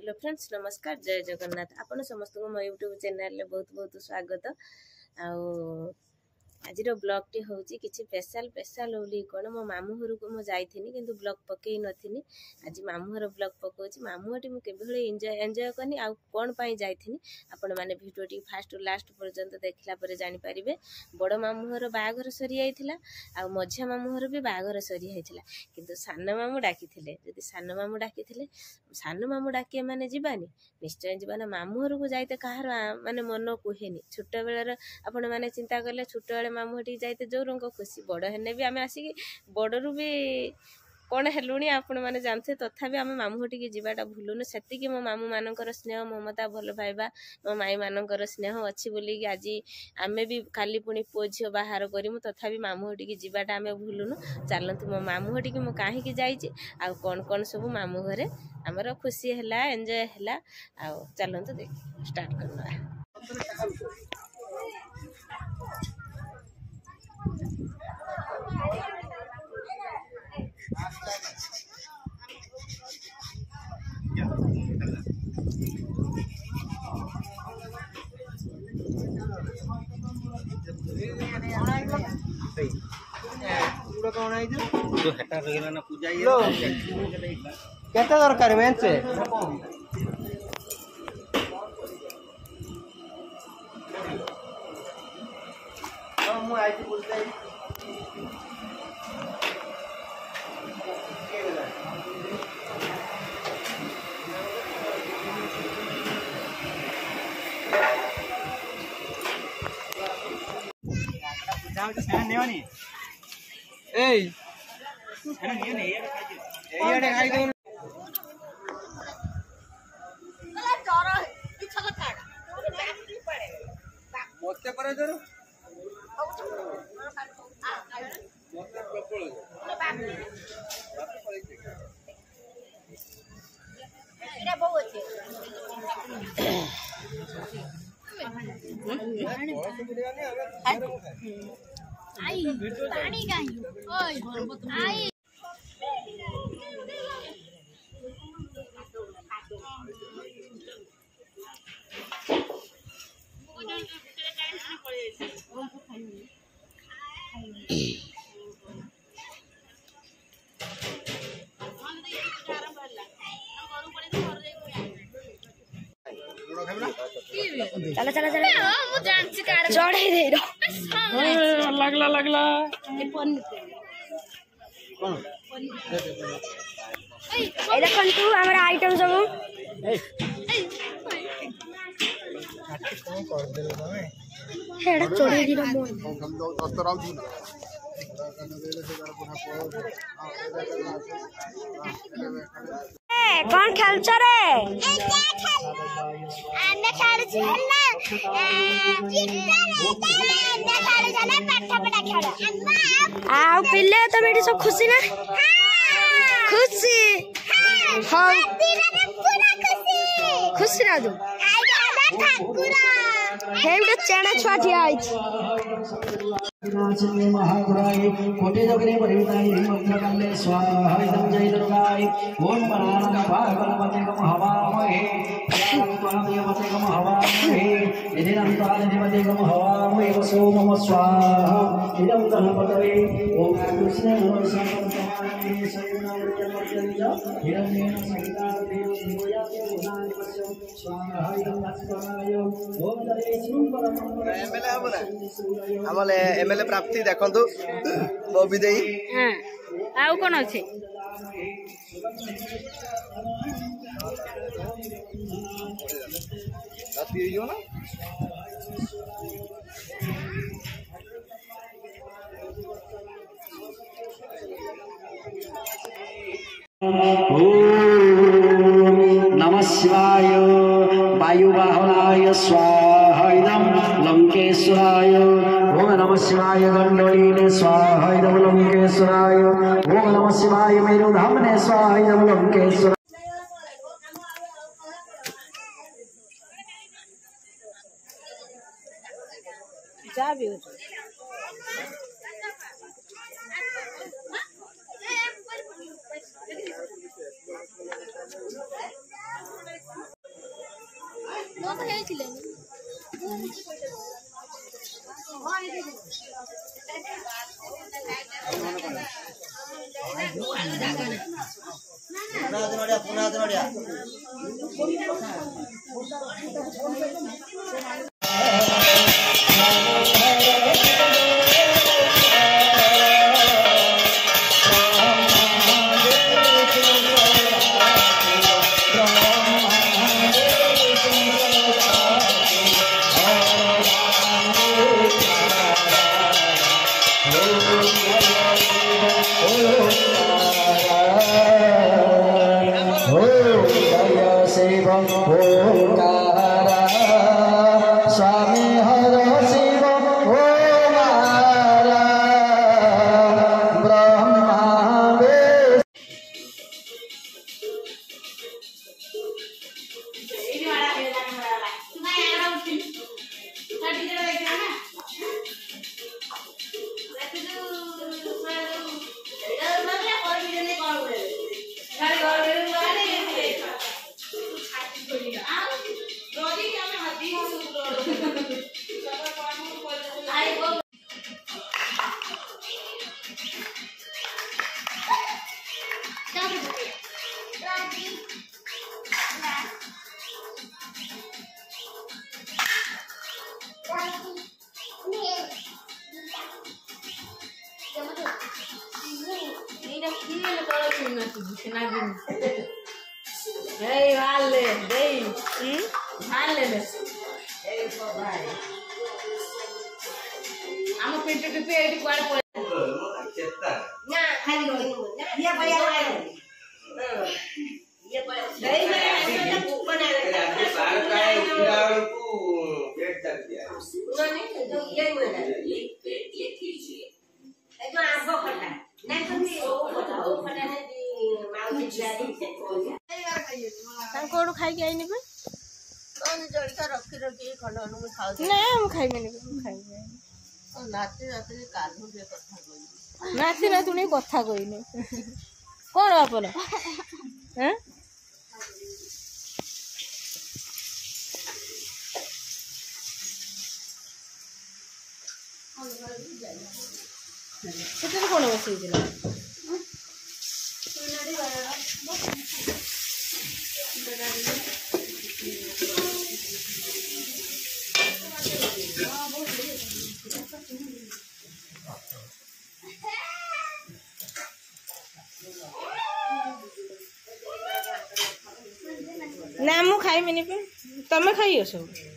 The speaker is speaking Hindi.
हेलो फ्रेंड्स नमस्कार जय जगन्नाथ आपण समस्त को मो यूट्यूब चैनल बहुत बहुत स्वागत। आज ब्लॉग टी हूँ कि स्पेशल होली कौन मो मामू घर को मुझे जाइनी कि ब्लॉग पकई नी। आज मामू घर ब्लॉग पकाऊँ मामूटी मुझे एंजॉय करनी आ कौन पाई जाइनी आपण मैंने भिडियो टी फास्ट लास्ट पर्यंत देखला पर जानीपारे। बड़ मामू घर बाहाघर सरी जाइला आ मझिया मामू घर भी बाहाघर सरी जाइला किंतु सान मामू डाकी जदि सान मामू डाकी सान मामू डाकिए माने जीवानी निश्चय जीवा ना मामू घर को जाइते कहार माने मन कहेनी। छोट बेलर आपण मैंने चिंता कले छोट बेले मामू हटी जाइते जो रंग खुशी बड़ हेने भी आम आसिक बड़रू भी कौन हेलुणी आपण मैंने जानते तथापि आम मामू हटी जावाटा भूलुनु से मो मामू मानकर स्नेह ममता भल पाइबा मो माई मानकर स्नेह अच्छी बोलिकी आज आमे भी काली पुणी पुओ झील बाहर करमु तथापि मामू हटी जावाटा आम भूलुनु। चलतु मो मामू हटी मु कहीं जाइए आ कौन कौन सब मामू घरे आमर खुशी है एंजॉय है आ चलतु देख स्टार्ट करना। केते दरकार मेंचे मु आइती बोलते नेवानी ए एइडे खाइ दो मोते पर जरो मोते प्रबल एटा बहु अछि आई पानी काई ओय आई चला चला चला मु जानछि कार चढ़ाई दे लगला लगला कोन ए देखन तू हमरा आइटम सब कोन कर देलो तमे हेडा चढ़ाई दिलो मोन हम दो दस्तराव दी ना कौन खेलछ रे आने खेल छला आ पिले तो बेटी सब खुशी ना खुशी हां खुशी ना तू हेमटा चेना छुआठिया महापुराय कोटि जगने परिविताय मंत्रकाले स्वाहा इदं जय दुर्गाय ओम प्राणा पावनपते कम हवामहे स्वाहादेवते कम हवामहे यदिनंतादेवते कम हवामहे वसो मम स्वाहा इदं गणपतये ओम कृष्ण नमः सयनावृत्यमर्जय हिरण्येन सहिता देव देवयाते गुणानिवस्य स्वाहा इदं अस्मराय ओम दये श्री परम एमएलए हमला हमले एमएलए प्राप्ति देखंतु बबी देई हां आउ कोन अछि राती यो ना नमः शिवाय वायुवाहनाय स्वाहा इदं लंकेश्वराय ओम नमः शिवाय गंडोलीने स्वाहा इदं लंकेश्वराय ओम नमः शिवाय मेरुधामने स्वाहा इदं लंकेश्वराय जा भी स्वामी हर शिव ओंकार ब्रह्मा कौन खाई आई नहीं नाती नातुणी कथा कहनी कौन आपन कौन बस ना मु खाई मिनी पे तमे खाई सब